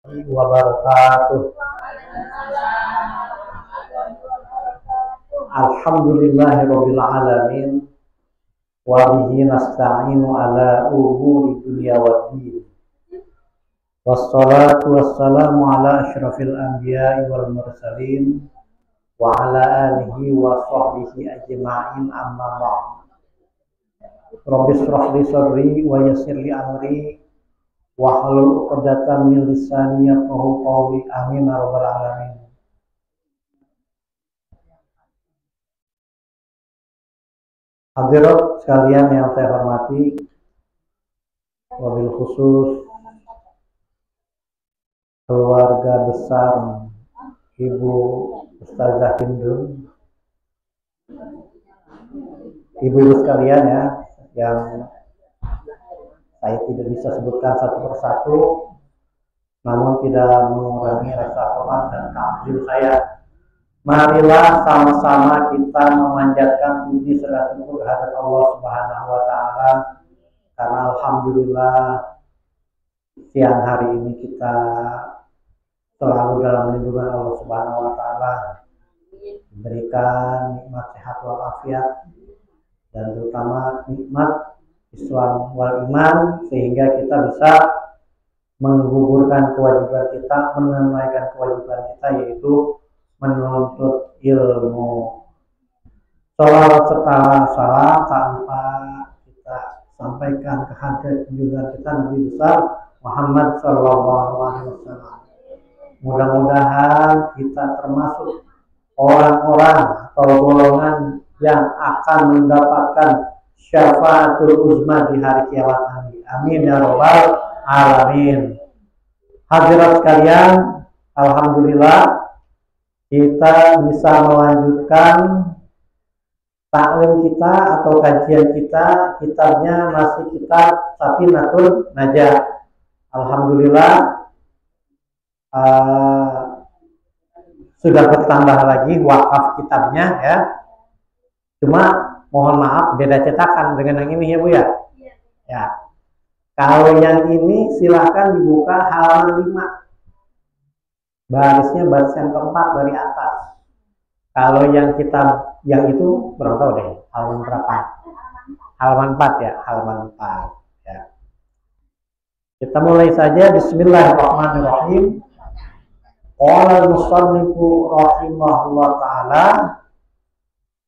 wabarakatuh. Alhamdulillahirabbil alamin wa bihi nasta'inu ala umuri dunya waddin. Wassalatu wassalamu ala asyrafil anbiya'i wal mursalin wa ala alihi wa sahbihi ajma'in, amma ba'd. Rabbi shrah li sadri wa yassir li amri wahlul 'uqdatam min lisani yafqahu qawli, amin ya rabbal alamin. Hadirat sekalian yang saya hormati, wabil khusus keluarga besar Ibu Ustazah Hindun, ibu-ibu sekalian ya, yang saya tidak bisa sebutkan satu persatu, namun tidak mengurangi rasa hormat dan takzim saya. Marilah sama-sama kita memanjatkan puji serta syukur kehadirat Allah Subhanahu wa taala, karena alhamdulillah siang hari ini kita selalu dalam lindungan Allah Subhanahu wa taala, diberikan nikmat sehat walafiat dan terutama nikmat Islam wal iman, sehingga kita bisa menggugurkan kewajiban kita, menunaikan kewajiban kita, yaitu menuntut ilmu. Sholawat serta salam tanpa kita sampaikan kehadirat junjungan kita Nabi besar Muhammad Sallallahu Alaihi Wasallam. Mudah-mudahan kita termasuk orang-orang atau golongan yang akan mendapatkan syafaatul uzma di hari kiamat nanti. Amin ya rabbal alamin. Hadirat sekalian, alhamdulillah kita bisa melanjutkan taklim kita atau kajian kita. Kitabnya masih kitab Safinatul Najah. Alhamdulillah sudah bertambah lagi wakaf kitabnya ya. Cuma mohon maaf beda cetakan dengan yang ini ya Bu ya. Ya. Kalau yang ini silahkan dibuka halaman 5. Barisnya baris yang keempat dari atas. Kalau yang kitab yang itu berapa tahu deh, halaman berapa? Halaman 4 ya, halaman 4 ya. Kita mulai saja. Bismillahirrahmanirrahim. Qala al-musannifu rahimahullah ta'ala,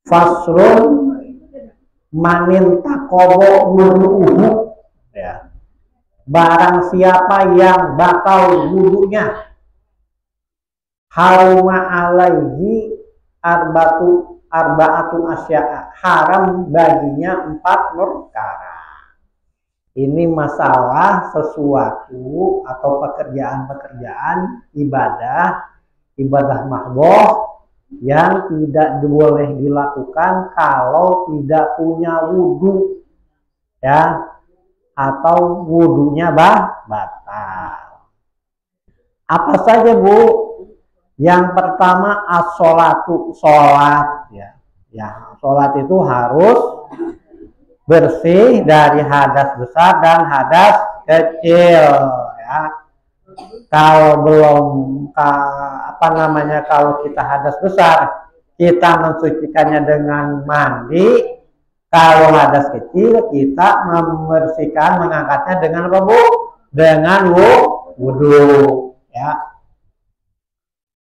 fasrun manin taqawa wudu'uhu ya. Barang siapa yang batal wudunya, haruma alaihi arba'atu asya'a, haram baginya 4 perkara. Ini masalah sesuatu atau pekerjaan-pekerjaan ibadah mahdhah yang tidak boleh dilakukan kalau tidak punya wudu ya, atau wudunya batal. Apa saja Bu? Yang pertama as-sholatu, sholat ya. Ya, sholat itu harus bersih dari hadas besar dan hadas kecil ya. Kalau belum kalau kita hadas besar, kita mensucikannya dengan mandi. Kalau hadas kecil, kita membersihkan, mengangkatnya dengan apa Bu? Dengan wudu ya.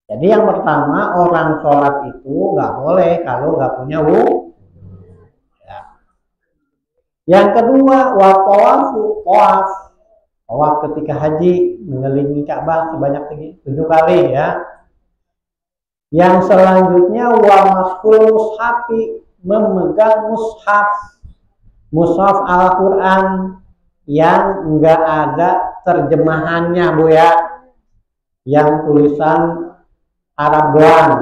Jadi yang pertama, orang sholat itu nggak boleh kalau nggak punya wudu. Ya. Yang kedua, tawaf ketika haji, mengelilingi Ka'bah sebanyak 7 kali ya. Yang selanjutnya, wa maskul mushafi, memegang mushaf Al-Quran yang nggak ada terjemahannya Bu ya, yang tulisan Arab doang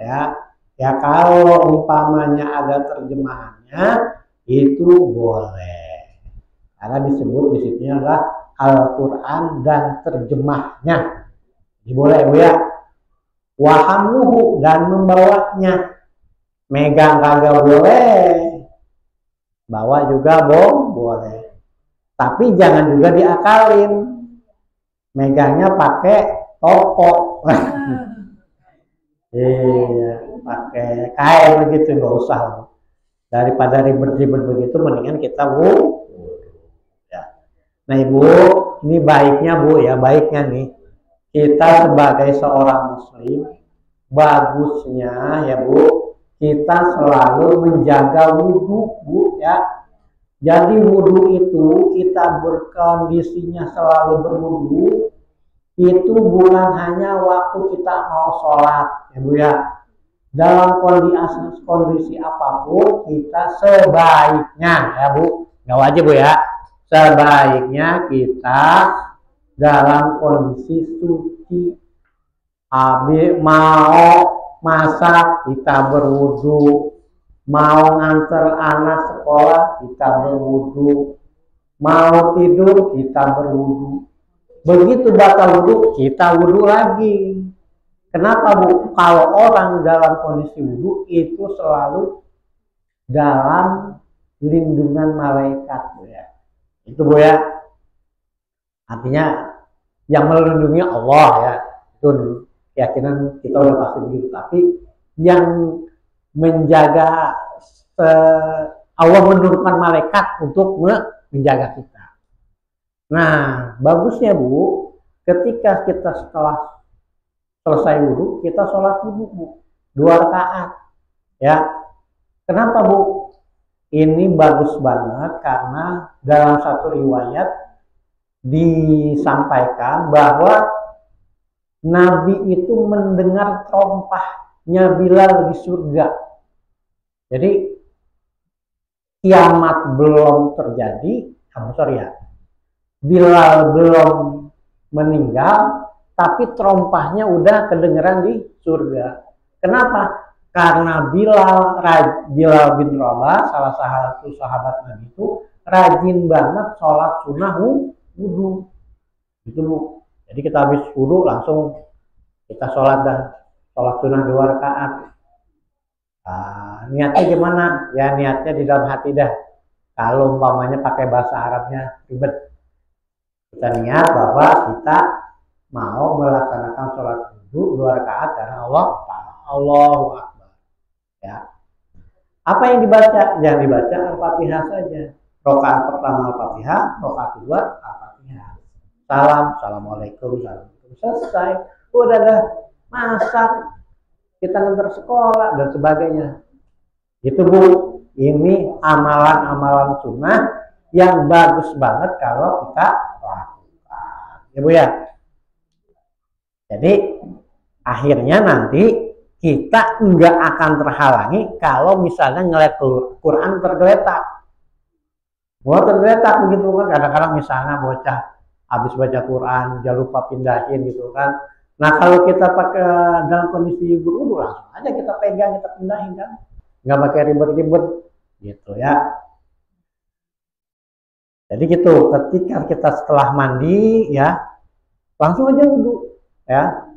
ya. Ya kalau umpamanya ada terjemahannya itu boleh, karena disebut di situ adalah Al-Quran dan terjemahnya. Ini boleh Bu ya. Wahamuhu, dan membawanya, megang kagak boleh, bawa juga boleh, tapi jangan juga diakalin megangnya pakai topok. Iya, pakai kain begitu, nggak usah. Daripada ribet-ribet begitu, mendingan kita ya. Nah Ibu, ini baiknya Bu ya, baiknya nih kita sebagai seorang muslim, bagusnya ya Bu, kita selalu menjaga wudhu Bu ya. Jadi wudhu itu kita berkondisinya selalu berwudhu, itu bukan hanya waktu kita mau sholat ya Bu ya. Dalam kondisi apapun kita sebaiknya ya Bu, nggak wajib Bu ya, sebaiknya kita dalam kondisi suci. Habis mau masak kita berwudhu, mau nganter anak sekolah kita berwudhu, mau tidur kita berwudhu. Begitu batal wudhu kita wudhu lagi. Kenapa Bu? Kalau orang dalam kondisi wudhu itu selalu dalam lindungan malaikat Bu ya. Itu Bu ya. Artinya yang melindungi Allah ya. Itu keyakinan kita udah pasti begitu. Tapi yang menjaga Allah menurunkan malaikat untuk menjaga kita. Nah, bagusnya Bu, ketika kita setelah selesai wudhu, kita sholat wudhu Bu, 2 rakaat ya. Kenapa Bu? Ini bagus banget karena dalam satu riwayat disampaikan bahwa Nabi itu mendengar trompahnya Bilal di surga. Jadi kiamat belum terjadi, Bilal belum meninggal, tapi trompahnya udah kedengeran di surga. Kenapa? Karena Bilal bin Rabah, salah satu sahabat Nabi itu rajin banget sholat sunnah wudhu. Gitu Bu. Jadi kita habis wudhu langsung kita sholat sunnah 2 rakaat. Niatnya gimana? Ya niatnya di dalam hati dah. Kalau umpamanya pakai bahasa Arabnya ribet. Kita niat bahwa kita mau melaksanakan sholat wudhu 2 rakaat karena Allahu Akbar ya. Apa yang dibaca? Yang dibaca Al-Fatihah saja. Rakaat pertama Al-Fatihah, rakaat kedua Al-Fatihah. Assalamualaikum, selesai. Udah dah masak, kita ngantar sekolah dan sebagainya. Itu Bu, ini amalan-amalan sunnah yang bagus banget kalau kita lakukan. Ya Bu ya. Jadi akhirnya nanti kita nggak akan terhalangi kalau misalnya ngeliat Quran tergeletak. Mau tergeletak begitu kan, kadang-kadang misalnya bocah habis baca Quran jangan lupa pindahin gitu kan. Nah kalau kita pakai dalam kondisi berwudu langsung aja kita pegang, kita pindahin kan, nggak pakai ribet-ribet gitu ya. Jadi gitu, ketika kita setelah mandi ya langsung aja wudhu ya.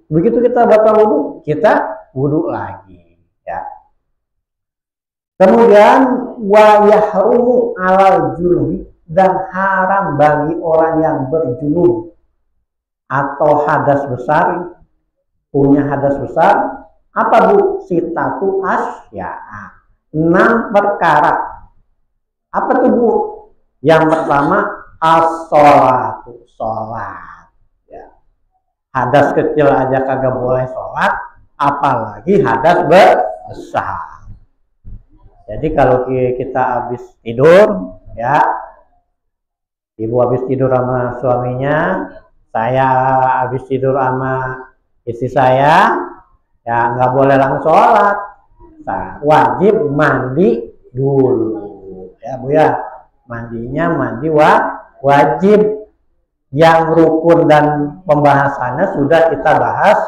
Begitu kita batal wudhu, kita wudhu lagi ya. Kemudian wa yahrumu alal junubi, dan haram bagi orang yang berjunub atau hadas besar, punya hadas besar. Apa Bu? Sitatu asya'a, 6 perkara. Apa tuh Bu? Yang pertama as-sholatu, sholat ya. Hadas kecil aja kagak boleh sholat, apalagi hadas besar. Jadi kalau kita habis tidur ya, Ibu habis tidur sama suaminya, saya habis tidur sama istri saya, ya nggak boleh langsung sholat, wajib mandi dulu ya Bu ya. Mandinya mandi wajib. Yang rukun dan pembahasannya sudah kita bahas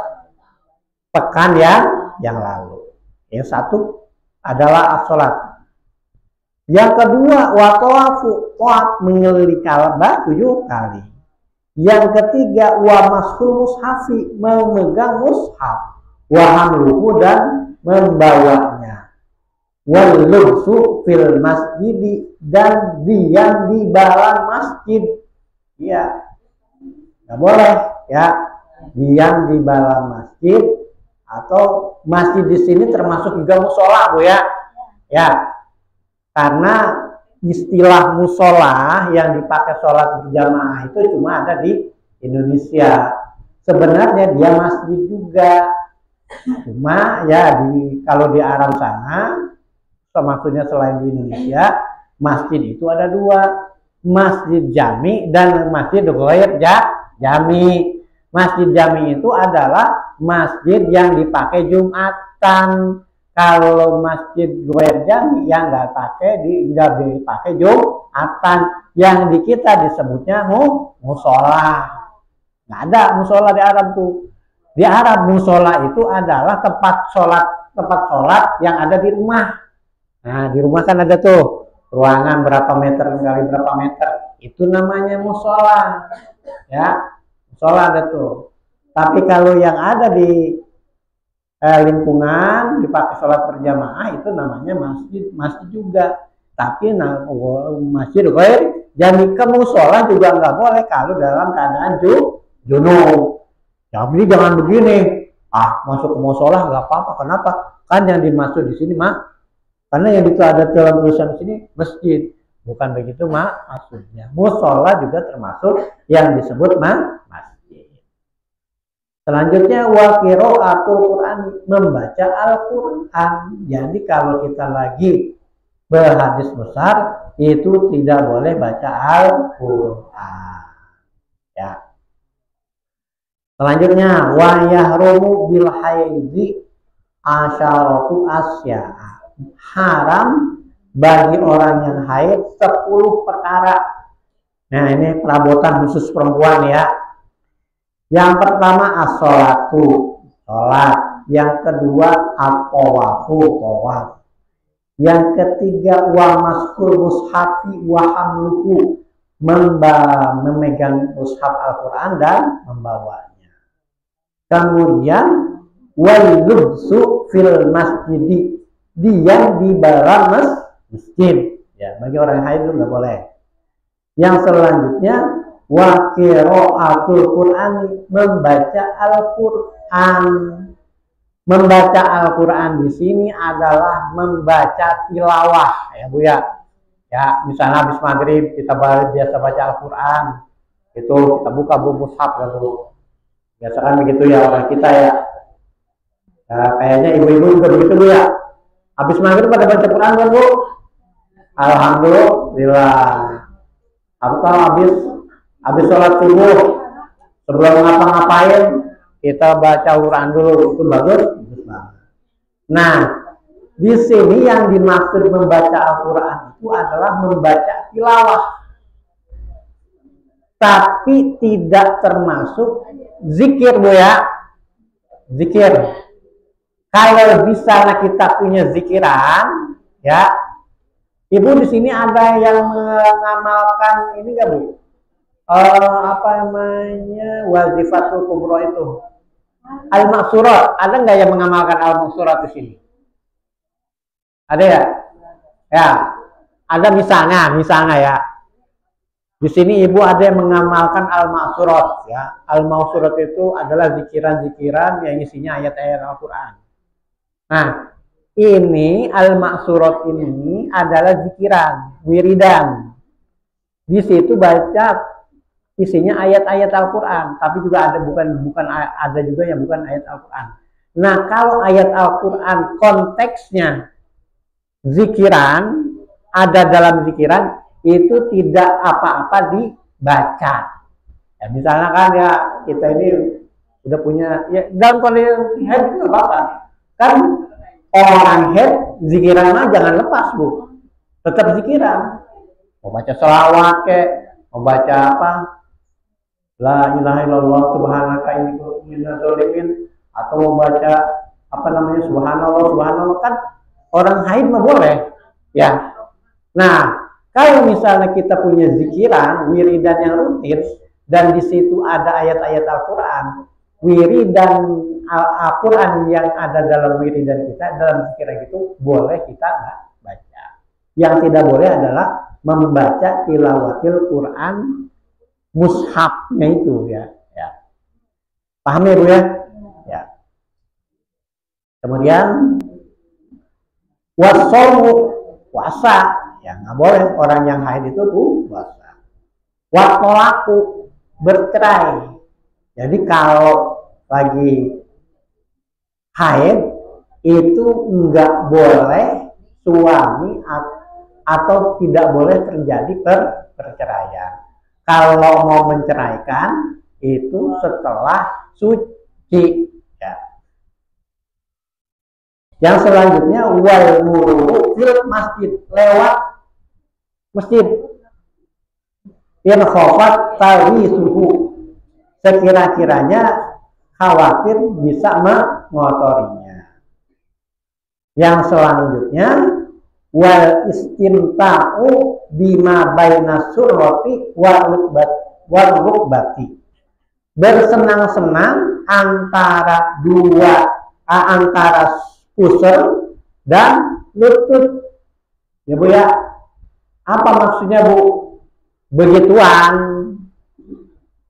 pekan yang lalu. Yang satu adalah as-sholat. Yang kedua watawafu, mengelilingi Ka'bah 7 kali. Yang ketiga wa mashul mushafi, memegang mushaf, wa hamluhu, dan membawanya, wal lubsu fil masjid, dan diam di dalam masjid ya. nggak boleh ya, diam di dalam masjid, atau masjid di sini termasuk juga musola Bu ya, ya, karena istilah musola yang dipakai sholat berjamaah itu cuma ada di Indonesia. Sebenarnya dia masjid juga, cuma ya kalau di Arab sana, maksudnya selain di Indonesia, masjid itu ada dua, masjid jami dan masjid ghair jami. Masjid jami itu adalah masjid yang dipakai Jumatan. Kalau masjid ghair jami yang nggak dipakai Jumatan, yang di kita disebutnya musola. Nggak ada musola di Arab tuh. Di Arab musola itu adalah tempat sholat yang ada di rumah. Nah, di rumah kan ada tuh ruangan berapa meter kali berapa meter, itu namanya musola ya, musola ada tuh. Tapi kalau yang ada di lingkungan dipakai sholat berjamaah itu namanya masjid juga. Tapi masjid ghair jami, ke musola juga nggak boleh kalau dalam keadaan junub. Jadi jangan begini, masuk ke musola nggak apa-apa. Kenapa? Kan yang dimaksud di sini karena yang itu ada dalam tulisan di sini masjid, bukan begitu maksudnya. Musola juga termasuk yang disebut masjid. Selanjutnya wa qiraatul Quran, membaca Al-Quran. Jadi kalau kita lagi berhadis besar itu tidak boleh baca Al-Quran. Ya. Selanjutnya wa yahrumu bil haidhi asyaratu asya'a, haram bagi orang yang haid 10 perkara. Nah, ini perabotan khusus perempuan ya. Yang pertama as-sholatu, sholat. Yang kedua at-tawafu, tawaf. Yang ketiga wa maskul mushafi wa hamluhu, memegang mushaf Al-Quran dan membawanya. Kemudian wal lubsu fil masjidi, diam di dalam masjid ya, bagi orang haid itu nggak boleh. Yang selanjutnya wa qiraatul Quran, membaca Al-Quran. Membaca Al-Quran di sini adalah membaca tilawah ya Bu ya. Ya, misalnya habis maghrib kita biasa baca Al-Quran, itu kita buka mushaf ya Bu. Biasa kan begitu ya orang kita ya. Nah, kayaknya ibu-ibu juga begitu Bu ya. Habis maghrib pada baca Quran kan Bu? Alhamdulillah. Atau habis sholat subuh, sebelum ngapa-ngapain kita baca Quran dulu, itu bagus banget. Nah, di sini yang dimaksud membaca Al-Quran itu adalah membaca tilawah, tapi tidak termasuk zikir Bu ya. Zikir. Kalau misalnya kita punya zikiran, ya, Ibu di sini ada yang mengamalkan ini nggak Bu? Apa namanya wazifatul kubro itu? Al-Maksurat. Ada nggak yang mengamalkan Al-Maksurat di sini? Ada ya? Ya. Ada misalnya ya. Di sini Ibu ada yang mengamalkan Al-Maksurat ya. Al-Maksurat itu adalah zikiran-zikiran yang isinya ayat-ayat Al-Quran. Nah, ini Al-Maksurat ini adalah zikiran, wiridan. Di situ baca isinya ayat-ayat Al-Quran, tapi juga ada ada juga yang bukan ayat Al-Quran. Nah, kalau ayat Al-Quran konteksnya zikiran, ada dalam zikiran, itu tidak apa-apa dibaca. Ya, misalnya kan ya kita ini udah punya, ya dalam kondisi head itu apa-apa. Kan orang head zikiran mah jangan lepas Bu, tetap zikiran. Mau baca selawat mau baca apa, la ilaha illallah subhanaka inni kuntu minadz dzalimin, atau mau baca apa namanya subhanallah kan orang haid mah boleh ya. Nah, kalau misalnya kita punya zikiran wiridan yang rutin dan di situ ada ayat-ayat Al-Quran, wiridan Al-Quran yang ada dalam wiridan kita, dalam zikiran itu boleh kita baca. Yang tidak boleh adalah membaca tilawatil Quran mushafnya itu ya. Paham ya Bu ya? Ya. Kemudian wasomu, puasa, ya nggak boleh orang yang haid itu puasa. Watolaku, bercerai. Jadi kalau lagi haid itu nggak boleh suami atau tidak boleh terjadi perceraian. Kalau mau menceraikan itu setelah suci. Ya. Yang selanjutnya wal mururu fil masjid, lewat masjid. In khofat tawi suhu, sekira-kiranya khawatir bisa mengotorinya. Yang selanjutnya wal istimta'u bima baina surrati wal rukbati, bersenang-senang antara antara pusar dan lutut. Ya Bu ya, apa maksudnya Bu? Begituan.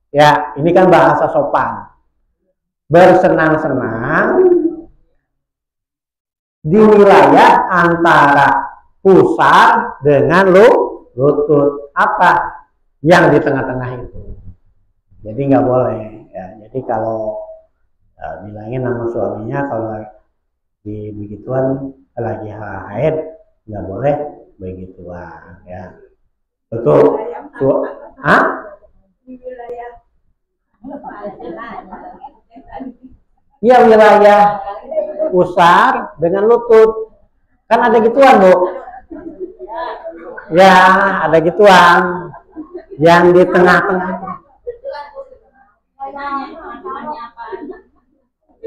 Ya, ini kan bahasa sopan. Bersenang-senang di wilayah antara pusar dengan lutut. Apa? Yang di tengah-tengah itu. Jadi nggak boleh. Ya, jadi kalau bilangin nama suaminya kalau di begituan lagi haid nggak boleh begituan. Ya, betul. Iya, wilayah pusar dengan lutut. Kan ada gituan Bu. Ya, ada gituan. Yang di tengah-tengah.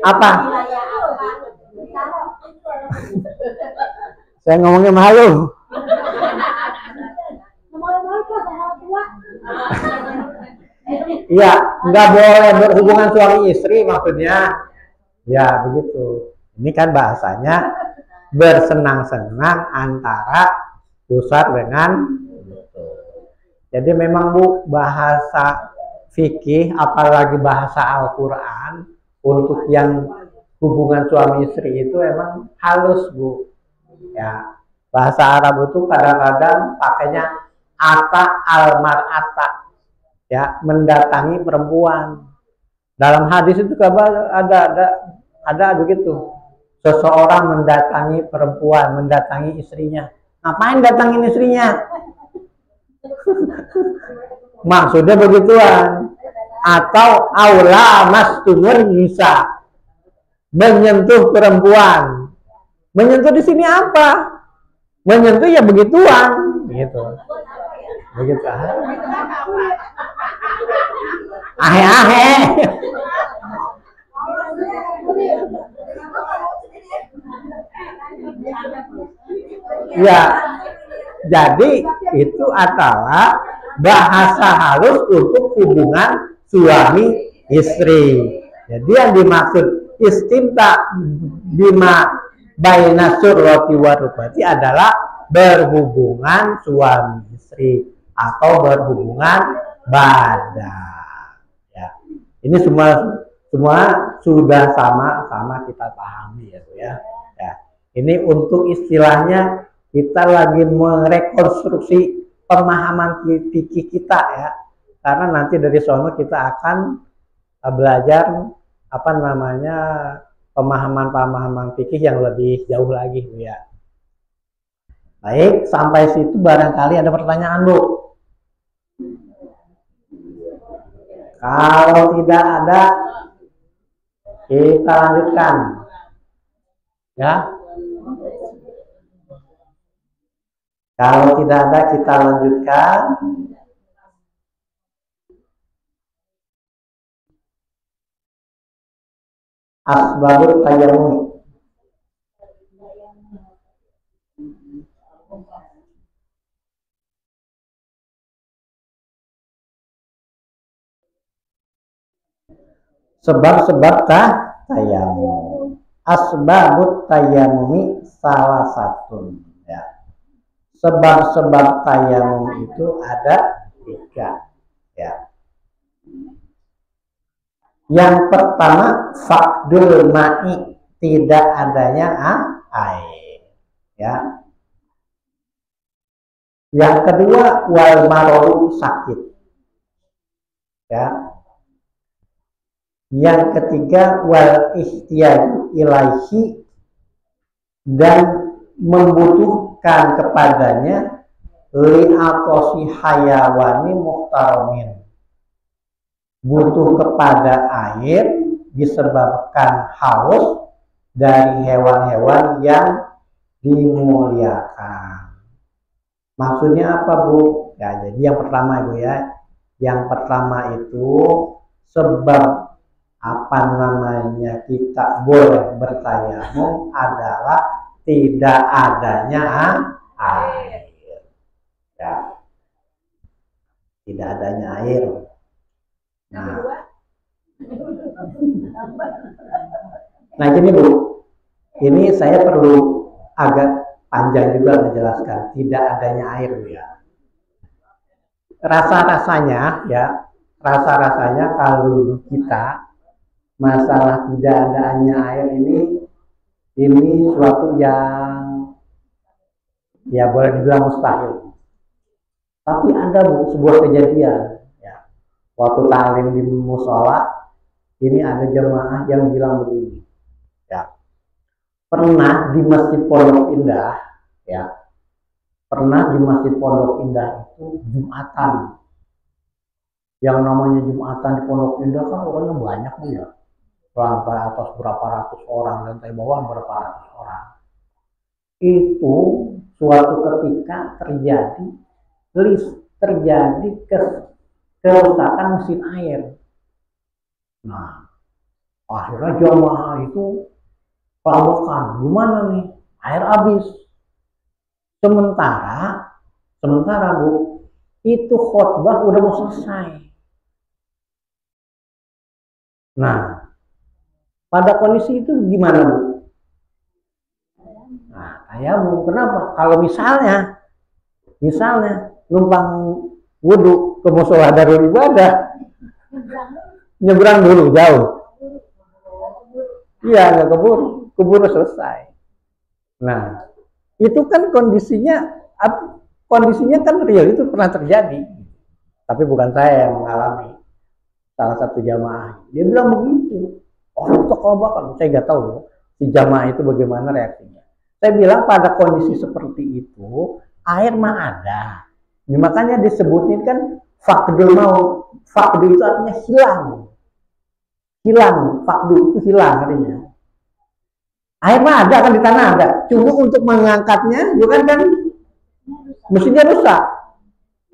Apa? Saya ngomongnya malu. Iya, nggak boleh berhubungan suami istri maksudnya. Ya begitu. Ini kan bahasanya bersenang-senang antara pusat dengan lutut. Jadi memang Bu, bahasa fikih apalagi bahasa Al-Quran untuk yang hubungan suami istri itu emang halus Bu. Ya, bahasa Arab itu kadang-kadang pakainya ata almar'ata, ya, mendatangi perempuan. Dalam hadis itu ada begitu. Seseorang mendatangi perempuan, mendatangi istrinya. Ngapain datangin istrinya? Maksudnya begituan. Atau aula mastumun nisa, menyentuh perempuan. Menyentuh di sini apa? Menyentuh ya begituan, gitu. Begitu. Ahe-ahe. Ya, jadi itu adalah bahasa halus untuk hubungan suami istri. Jadi yang dimaksud istimta bima baina surrati wa rukbati adalah berhubungan suami istri atau berhubungan badan. Ya. Ini semua sudah sama kita pahami ya Bu ya. Ya. Ini untuk istilahnya kita lagi merekonstruksi pemahaman fikih kita ya. Karena nanti dari sono kita akan belajar apa namanya pemahaman fikih yang lebih jauh lagi Bu ya. Baik, sampai situ barangkali ada pertanyaan Bu. Kalau tidak ada, kita lanjutkan. Ya. Kalau tidak ada, kita lanjutkan. Asbabut tayammum. Sebab-sebab tayammum. Asbabut tayammumi salah satu. Ya. Sebab-sebab tayammum itu ada 3. Ya. Yang pertama faqdul ma'i, tidak adanya air, ya. Yang kedua wal maroru, sakit, ya. Yang ketiga wal ihtiyaju ilaihi, dan membutuhkan kepadanya li'atosi hayawani muhtaramin, butuh kepada air disebabkan haus dari hewan-hewan yang dimuliakan. Maksudnya apa, Bu? Ya, jadi yang pertama, Bu, ya. Yang pertama itu sebab apa namanya kita boleh bertayamum adalah tidak adanya air. Ya. Tidak adanya air. Nah gini, Bu, ini saya perlu agak panjang juga menjelaskan tidak adanya air, Bu, ya. Rasa-rasanya, ya, rasa-rasanya kalau kita masalah tidak adanya air ini suatu yang ya boleh dibilang mustahil. Tapi ada, Bu, sebuah kejadian, ya. Waktu ta'lim di musola, ini ada jemaah yang bilang begini, ya. Pernah di Masjid Pondok Indah, ya. Pernah di Masjid Pondok Indah itu Jumatan. Yang namanya Jumatan di Pondok Indah kan orangnya banyak, Bu, ya. Lantai atas berapa ratus orang, lantai bawah berapa ratus orang. Itu suatu ketika terjadi kerusakan mesin air. Nah, akhirnya jamaah itu pelawakan, gimana nih? Air habis. Sementara Bu, itu khotbah udah mau selesai. Nah, pada kondisi itu gimana, Bu? Nah, tayamum. Kenapa? Kalau misalnya numpang wudhu ke musola Darul Ibadah, nyebrang dulu jauh. Iya, nggak keburu selesai. Nah, itu kan kondisinya kan real, itu pernah terjadi. Tapi bukan saya yang mengalami. Salah satu jamaah, dia bilang begitu. Orang kelabakan, saya nggak tahu si jamaah itu bagaimana reaksinya. Saya bilang pada kondisi seperti itu, air mah ada. Ini makanya disebutin kan faqdul maut. Faqdu itu artinya hilang. Faqdu itu hilang artinya. Air mah ada kan, di tanah ada. Cuma untuk mengangkatnya, juga kan mesinnya rusak.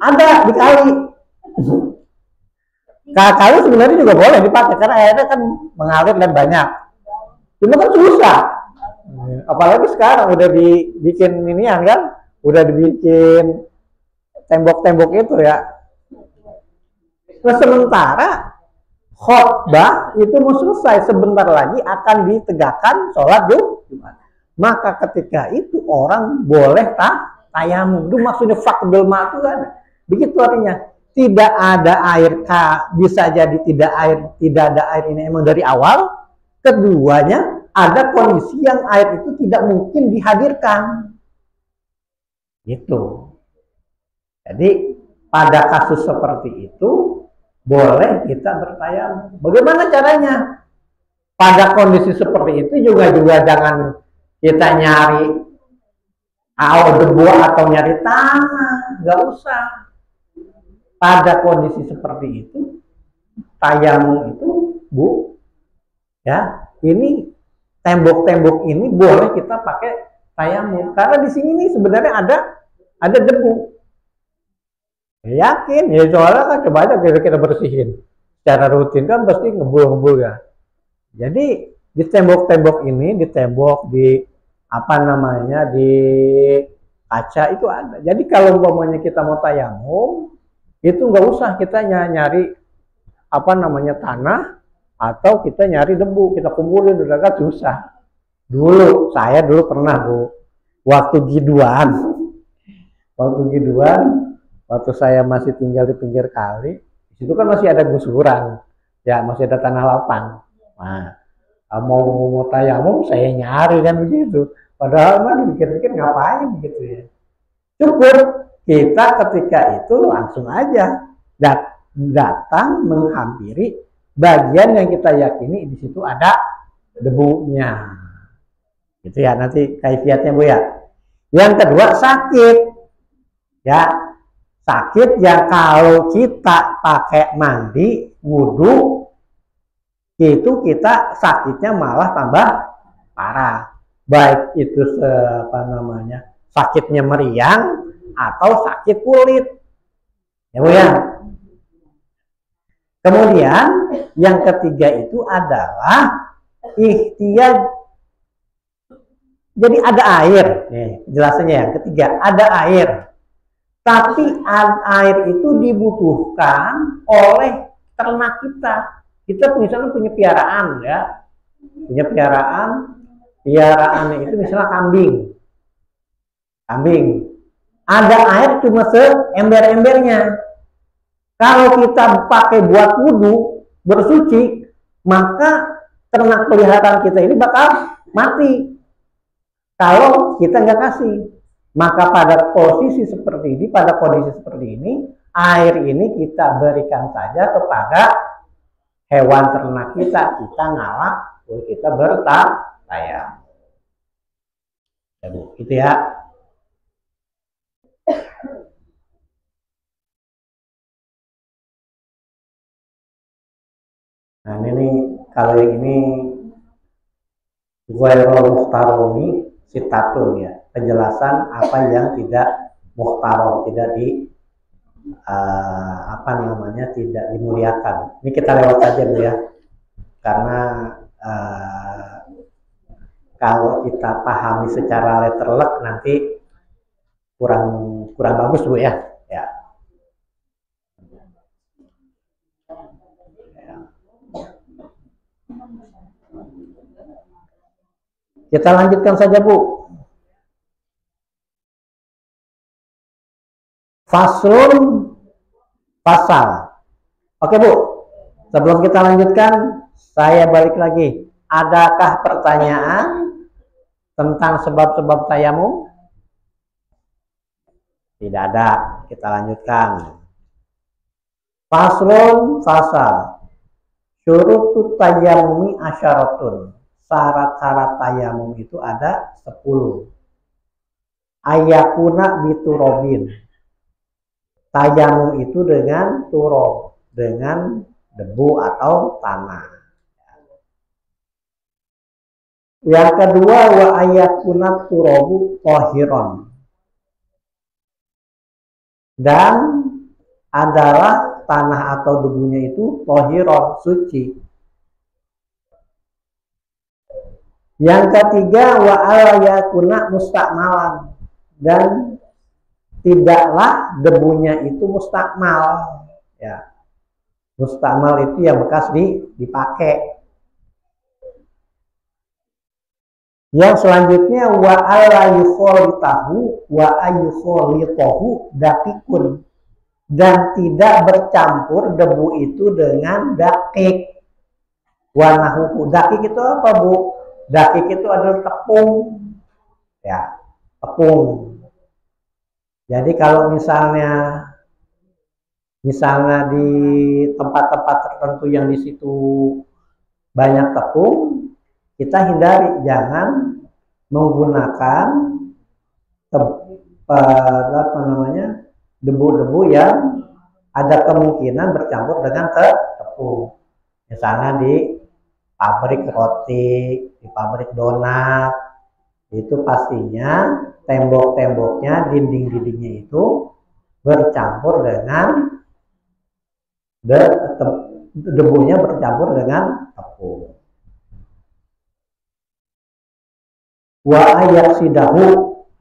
Ada di kali. Kali sebenarnya juga boleh dipakai karena airnya kan mengalir dan banyak. Cuma kan susah. Apalagi sekarang udah dibikin inian kan, udah dibikin tembok-tembok itu, ya. Nah, sementara khotbah itu mau selesai, sebentar lagi akan ditegakkan sholat Jumat. Maka ketika itu orang boleh tayamum. Itu maksudnya faqdul ma' itu ada. Begitu artinya. Tidak ada air, bisa jadi tidak ada air ini emang dari awal. Keduanya, ada kondisi yang air itu tidak mungkin dihadirkan. Gitu. Jadi pada kasus seperti itu boleh kita bertayamum. Bagaimana caranya? Pada kondisi seperti itu juga jangan kita nyari debu atau nyari tanah, nggak usah. Pada kondisi seperti itu, tayamum itu, Bu, ya, ini tembok-tembok ini boleh kita pakai tayamum karena di sini nih sebenarnya ada debu. Yakin ya, soalnya kan coba aja kita bersihin secara rutin kan pasti ngebul ya. Jadi di tembok-tembok ini, di kaca itu ada. Jadi kalau umpamanya kita mau tayamum, itu nggak usah kita nyari tanah atau kita nyari debu, kita kumpulin, udah kan susah. Saya dulu pernah, Bu, waktu G2-an, waktu saya masih tinggal di pinggir kali, di situ kan masih ada gusuran. Ya masih ada tanah lapang. Nah, mau tayamum saya nyari kan begitu. Padahal mah dipikir-pikir ngapain gitu ya. Cukup kita ketika itu langsung aja datang menghampiri bagian yang kita yakini di situ ada debunya. Gitu ya, nanti kaifiatnya Bu ya. Yang kedua sakit. Ya, sakit yang kalau kita pakai mandi wudhu itu kita sakitnya malah tambah parah. Baik itu sakitnya meriang atau sakit kulit. Ya Bu ya. Kemudian yang ketiga itu adalah ihtiyaj. Jadi ada air, nih jelasannya yang ketiga ada air. Tapi air itu dibutuhkan oleh ternak kita. Kita misalnya punya piaraan ya, punya piaraannya itu misalnya kambing. Ada air cuma seember-embernya. Kalau kita pakai buat wudhu bersuci, maka ternak peliharaan kita ini bakal mati. Kalau kita nggak kasih, maka pada kondisi seperti ini, air ini kita berikan saja kepada hewan ternak kita ngalah, kita bertayamum. Gitu ya. Nah ini kalau yang ini ghairul muhtarami sitatun ya, penjelasan apa yang tidak muhtaram, tidak tidak dimuliakan. Ini kita lewat saja Bu ya, karena kalau kita pahami secara letterlek nanti kurang bagus Bu ya. Kita lanjutkan saja Bu. Faslun pasal. Oke Bu, sebelum kita lanjutkan, saya balik lagi. Adakah pertanyaan tentang sebab-sebab tayamum? Tidak ada. Kita lanjutkan. Faslun fasal. Syurutut tayamumi asyaratun. Syarat-syarat tayamum itu ada 10. Ayakuna biturobin. Tayamum itu dengan turob, dengan debu atau tanah. Yang kedua wa ayakuna turobu tohiron. Dan adalah tanah atau debunya itu tohiron, suci. Yang ketiga wa alayakuna mustakmalan, dan tidaklah debunya itu mustakmal ya. Mustakmal itu yang bekas dipakai. Yang selanjutnya wa alayukholitahu wa ayukholitahu dakikun, dan tidak bercampur debu itu dengan dakik. Wanahuhu, dakik itu apa Bu? Dakik itu adalah tepung, ya, tepung. Jadi kalau misalnya di tempat-tempat tertentu yang di situ banyak tepung, kita hindari, jangan menggunakan debu-debu yang ada kemungkinan bercampur dengan tepung. Misalnya di pabrik roti, di pabrik donat, itu pastinya tembok-temboknya, dinding-dindingnya itu bercampur dengan debunya bercampur dengan tepung. Wa ayaksidahu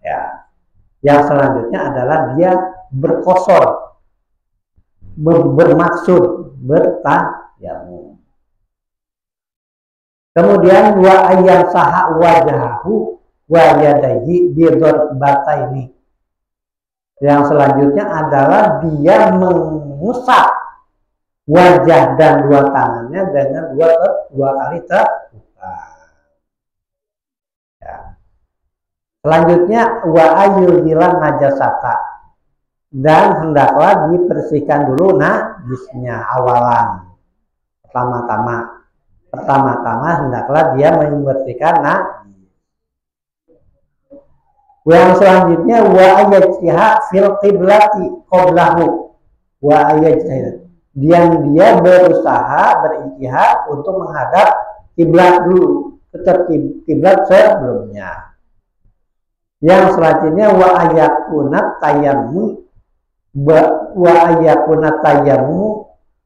ya. Yang selanjutnya adalah dia berkosor, bermaksud bertayamum. Kemudian wa ayam saha wajahu wa yadayhi bidarbataini. Yang selanjutnya adalah dia mengusap wajah dan dua tangannya dengan dua kali terbuka. Ya. Selanjutnya wa ayyuzilan najasata, dan hendaklah dibersihkan dulu najisnya awalan. Pertama-tama hendaklah dia membersihkan najis. Yang selanjutnya wa ayyajiha fil qiblati qablahu wa ayyajiha, dia berusaha berijtihad untuk menghadap kiblat dulu, tetap kiblat sebelumnya. Yang selanjutnya wa ayyakunat tayammu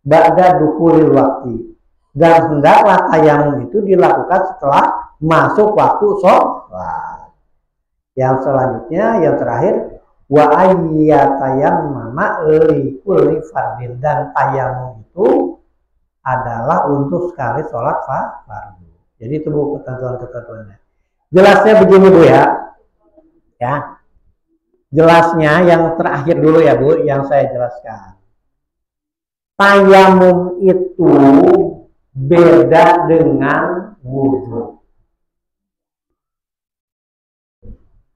ba'da dukhulil waqti, dan hendaklah tayamum itu dilakukan setelah masuk waktu sholat. Yang selanjutnya, yang terakhir, wa ayyatayammama li kulli fardin, dan tayamum itu adalah untuk sekali sholat fardu. Jadi itu Bu ketentuan-ketentuannya. Jelasnya begini Bu ya. Jelasnya yang terakhir dulu ya Bu, yang saya jelaskan. Tayamum itu beda dengan wudhu.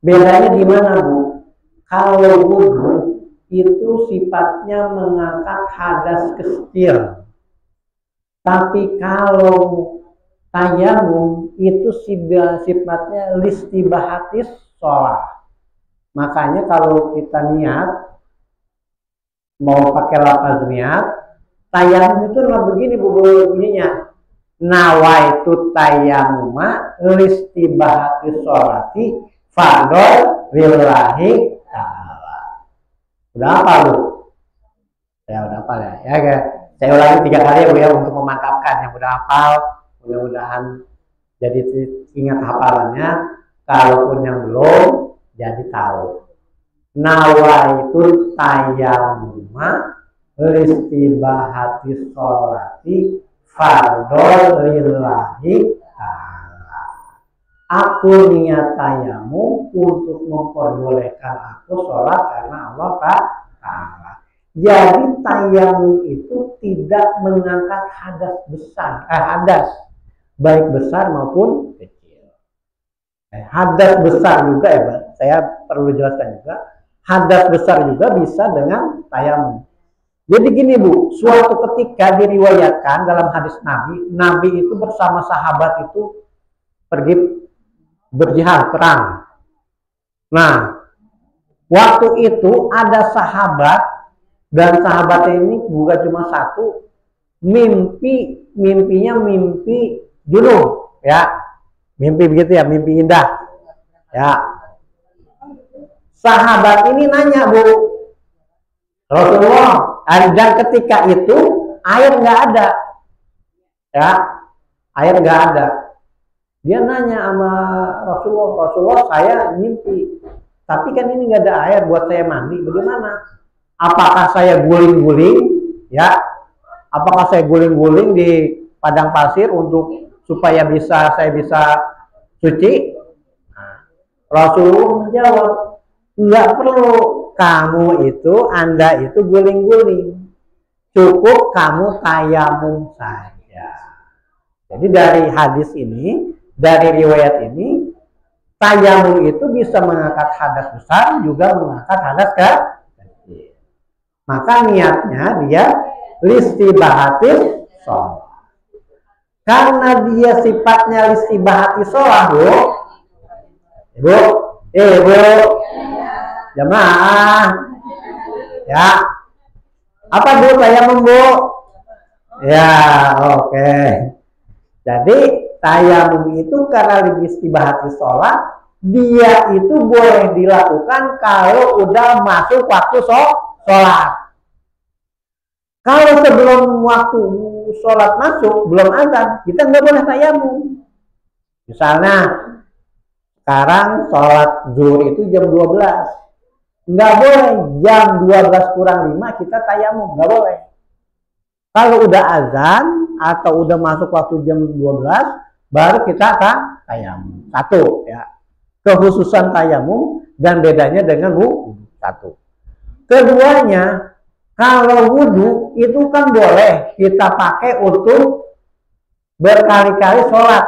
Bedanya di mana Bu? Kalau wudhu itu sifatnya mengangkat hadas kecil. Tapi kalau tayamum itu sifatnya listibahatis sholat. Makanya kalau kita niat mau pakai lafaz niat, tayamum itu nggak begini Bu bunyinya. Nawaitu tayamuma listibahati sholati fardol lillahi ta'ala. Udah apa Bu? Ya udah hafal ya. Ya saya ulangi 3 kali ya Bu ya untuk memantapkan. Yang udah hafal mudah-mudahan jadi ingat hafalannya. Kalaupun yang belum jadi tahu. Nawaitu tayamuma listibahati sholati fardol lillahi ta'ala. Aku niat tayamum untuk memperbolehkan aku sholat karena Allah Ta'ala. Jadi tayamum itu tidak mengangkat hadas besar, hadas baik besar maupun kecil. Hadas besar juga ya, Pak. Saya perlu jelaskan juga. Hadas besar juga bisa dengan tayamum. Jadi gini Bu, suatu ketika diriwayatkan dalam hadis Nabi itu bersama sahabat itu pergi berjihad perang. Nah, waktu itu ada sahabat, dan sahabatnya ini bukan cuma satu, mimpinya mimpi junub ya, mimpi begitu ya, mimpi indah ya. Sahabat ini nanya Bu Rasulullah, dan ketika itu air nggak ada ya, air nggak ada. Dia nanya sama Rasulullah, saya mimpi, tapi kan ini nggak ada air buat saya mandi, bagaimana? Apakah saya guling-guling ya? Apakah saya guling-guling di padang pasir supaya saya bisa suci? Nah, Rasulullah menjawab, nggak perlu Anda itu guling-guling, cukup kamu tayamum saja. Jadi dari hadis ini, dari riwayat ini, tayamum itu bisa mengangkat hadas besar, juga mengangkat hadas kecil. Maka niatnya dia listibahatis sholat. Karena dia sifatnya listibahatis sholat, Bu. Bu, jamaah. Ya. Apa Bu tayamum Bu? Ya, oke. Jadi tayamum itu karena listibahatis sholat, dia itu boleh dilakukan kalau udah masuk waktu sholat. Kalau sebelum waktu sholat masuk, belum azan, kita nggak boleh tayamum. Misalnya, sekarang sholat zuhur itu jam 12. Nggak boleh jam 12 kurang 5 kita tayamum, nggak boleh. Kalau udah azan atau udah masuk waktu jam 12, baru kita tayamum. Satu ya, kekhususan tayamum dan bedanya dengan wudhu. Satu. Keduanya, Kalau wudhu itu kan boleh kita pakai untuk berkali-kali sholat,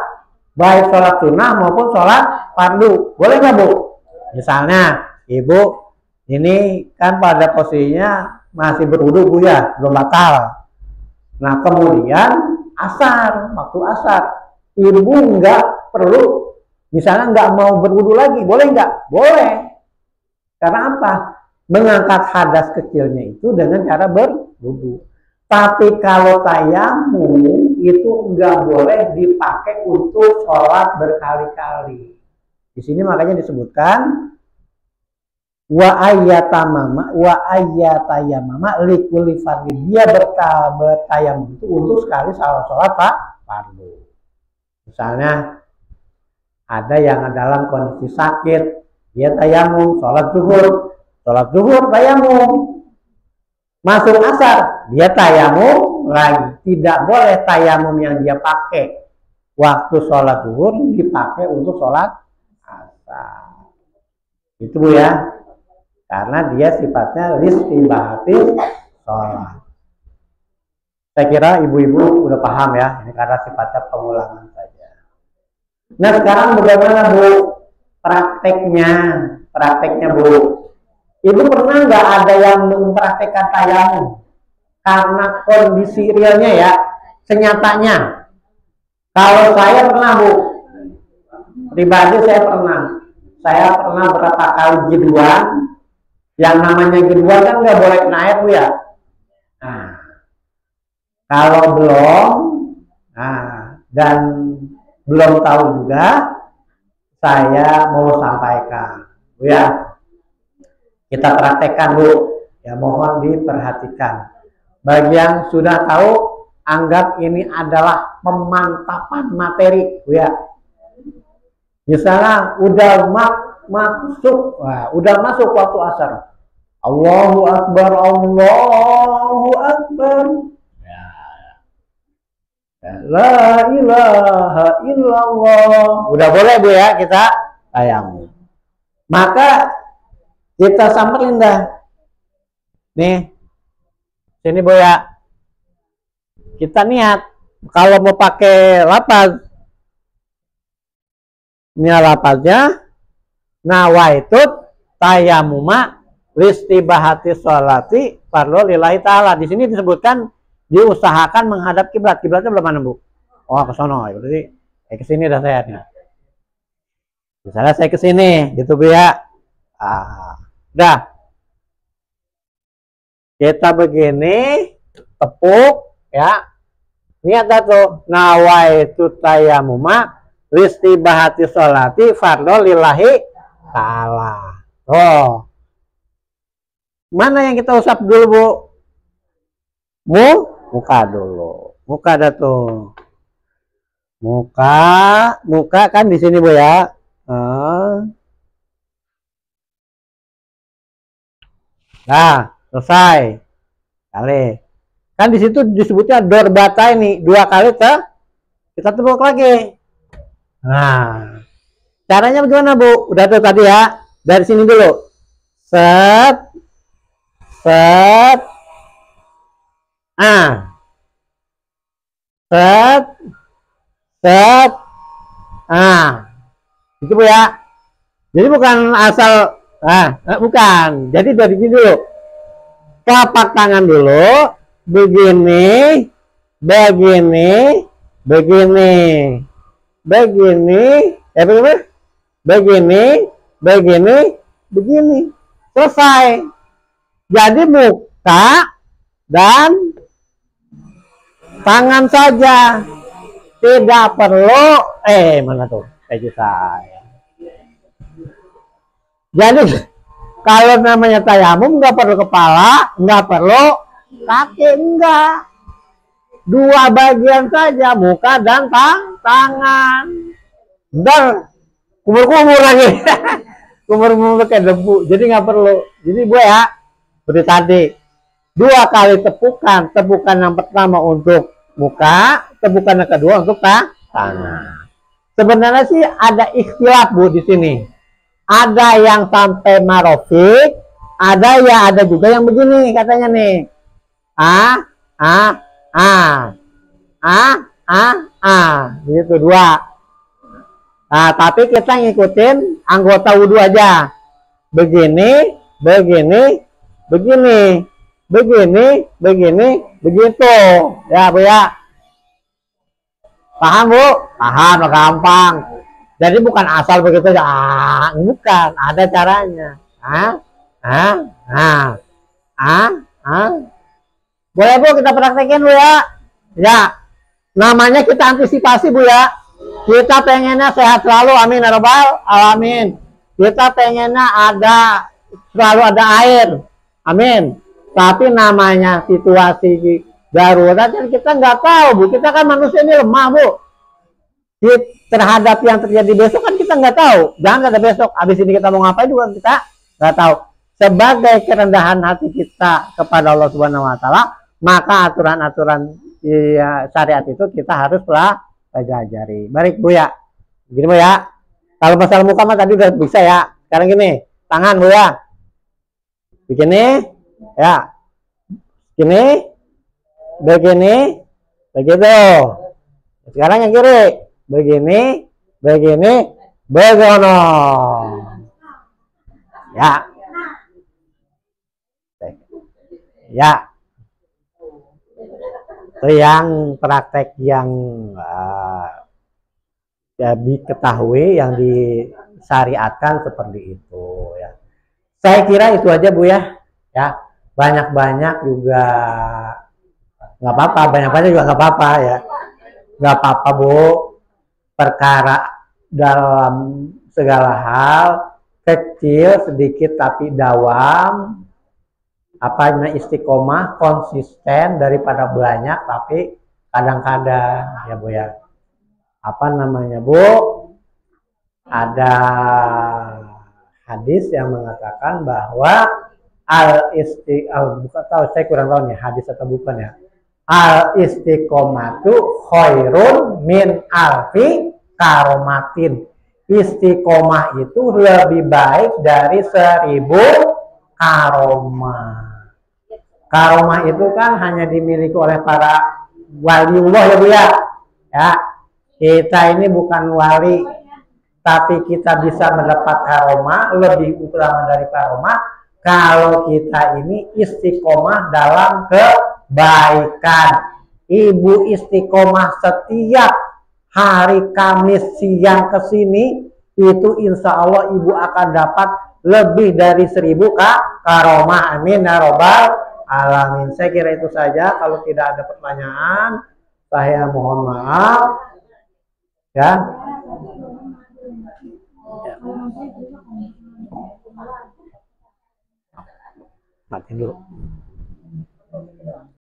baik sholat sunnah maupun sholat fardu. Boleh nggak Bu? Misalnya Ibu ini kan pada posisinya masih berwudhu Bu ya, belum batal. Nah kemudian asar, waktu asar, Ibu nggak perlu, misalnya nggak mau berwudhu lagi, boleh nggak? Boleh. Karena apa? Mengangkat hadas kecilnya itu dengan cara berwudhu. Tapi kalau tayamum itu nggak boleh dipakai untuk sholat berkali-kali. Di sini makanya disebutkan wa ayyatayamama likulli fardin. Dia bertayamum itu untuk sekali sholat fardu. Misalnya ada yang dalam kondisi sakit, dia tayamum sholat zuhur tayamum, masuk asar dia tayamum lagi. Tidak boleh tayamum yang dia pakai waktu sholat zuhur dipakai untuk sholat asar. Itu Bu ya, karena dia sifatnya listibahati sholat. Saya kira ibu-ibu udah paham ya, ini karena sifatnya pengulangan saja. Nah sekarang bagaimana Bu prakteknya Bu? Ibu pernah nggak ada yang mempraktekkan tayamum karena kondisi realnya ya, senyatanya? Kalau saya pernah Bu, pribadi saya pernah berapa kali jiduan. Yang namanya jiduan kan nggak boleh kena air Bu ya. Nah, kalau belum, dan belum tahu juga, saya mau sampaikan Bu ya. Kita praktekkan Bu, ya mohon diperhatikan. Bagi yang sudah tahu, anggap ini adalah pemantapan materi Bu ya. Misalnya udah masuk waktu asar. Allahu Akbar, Allahu Akbar. La ilaha illallah. Udah boleh Bu ya kita tayamum. Maka kita samperin dah. Nih. Sini Bu ya. Kita niat kalau mau pakai lapaz. Ini lapaznya nawaitut tayamuma listibahati sholati fardu lillahi ta'ala. Di sini disebutkan diusahakan menghadap kiblat. Kiblatnya belum mana Bu? Oh ke sono. Berarti ke sini dah saya nih. Misalnya saya ke sini gitu Bu ya. Udah. Kita begini tepuk ya. Niat dah tuh nawaitut tayamuma listibahati sholati fardu lillahi ta'ala. Oh. Mana yang kita usap dulu Bu? Muka dulu. Muka dah tuh. Muka kan di sini Bu ya. Nah, selesai. Kali. Kan di situ disebutnya dorbata ini, 2 kali kita tepuk lagi. Nah, caranya bagaimana Bu? Udah tuh tadi ya. Dari sini dulu. Set. Set. Set. Set. Itu Bu ya. Jadi bukan asal bukan. Jadi dari sini dulu. Telapak tangan dulu. Begini. Begini. Begini. Begini. Begini. Begini. Begini. Selesai. Jadi muka dan tangan saja. Tidak perlu. Mana tuh? Saya. Jadi kalau namanya tayamum nggak perlu kepala, nggak perlu kaki, enggak. 2 bagian saja, muka dan tangan. Dan kumur-kumur lagi. Kumur-kumur kayak debu. Jadi nggak perlu. Jadi gue ya, seperti tadi 2 kali tepukan. Tepukan yang pertama untuk muka, tepukan yang kedua untuk tangan. Sebenarnya sih ada ikhtilaf Bu di sini. Ada yang sampai marofik, ada juga yang begini katanya nih. A, A, A, A, A, A, gitu dua. Nah, tapi kita ngikutin anggota wudhu aja. Begini, begini, begini, begini, begini, begitu. Ya, Bu ya. Paham, Bu? Paham, gampang. Jadi bukan asal begitu ya, bukan, ada caranya. Boleh, Bu, kita praktekin, Bu ya. Ya, namanya kita antisipasi, Bu ya. Kita pengennya sehat selalu, amin ya rabbal alamin. Kita pengennya selalu ada air, amin. Tapi namanya situasi darurat kan kita nggak tahu, Bu. Kita kan manusia ini lemah, Bu. Terhadap yang terjadi besok kan kita nggak tahu. Jangan ada besok. Habis ini kita mau ngapain juga kita nggak tahu. Sebagai kerendahan hati kita kepada Allah Subhanahu Wa Taala, maka aturan-aturan syariat itu kita harus pelajari. Baik, Bu ya. Gini, Bu ya. Kalau masalah muka mah tadi udah bisa ya. Sekarang gini, tangan, Bu ya. Begini, ya. Gini, begini, begitu. Sekarang yang kiri, begini, begini, begono. Ya. Ya. Itu yang praktek yang diketahui, yang disyariatkan seperti itu ya. Saya kira itu aja, Bu ya. Ya, banyak-banyak juga nggak apa-apa, banyak-banyak juga nggak apa-apa ya. Nggak apa-apa, Bu. Perkara dalam segala hal kecil sedikit tapi dawam, istiqomah, konsisten daripada banyak tapi kadang-kadang ya, Bu ya. Bu, ada hadis yang mengatakan bahwa bukan tahu, saya kurang tahu nih hadis atau bukan ya. Al istiqomatu khairun min alfi karomatin. Istiqomah itu lebih baik dari 1000 karomah. Karomah itu kan hanya dimiliki oleh para waliullah ya, Bu ya. Ya, kita ini bukan wali, tapi kita bisa mendapat karomah lebih utama dari karomah kalau kita ini istiqomah dalam kebaikan. Ibu istiqomah setiap hari Kamis siang ke sini, itu insya Allah ibu akan dapat lebih dari 1000 karomah. Amin ya robbal alamin. Saya kira itu saja. Kalau tidak ada pertanyaan, saya mohon maaf ya. Matiin dulu.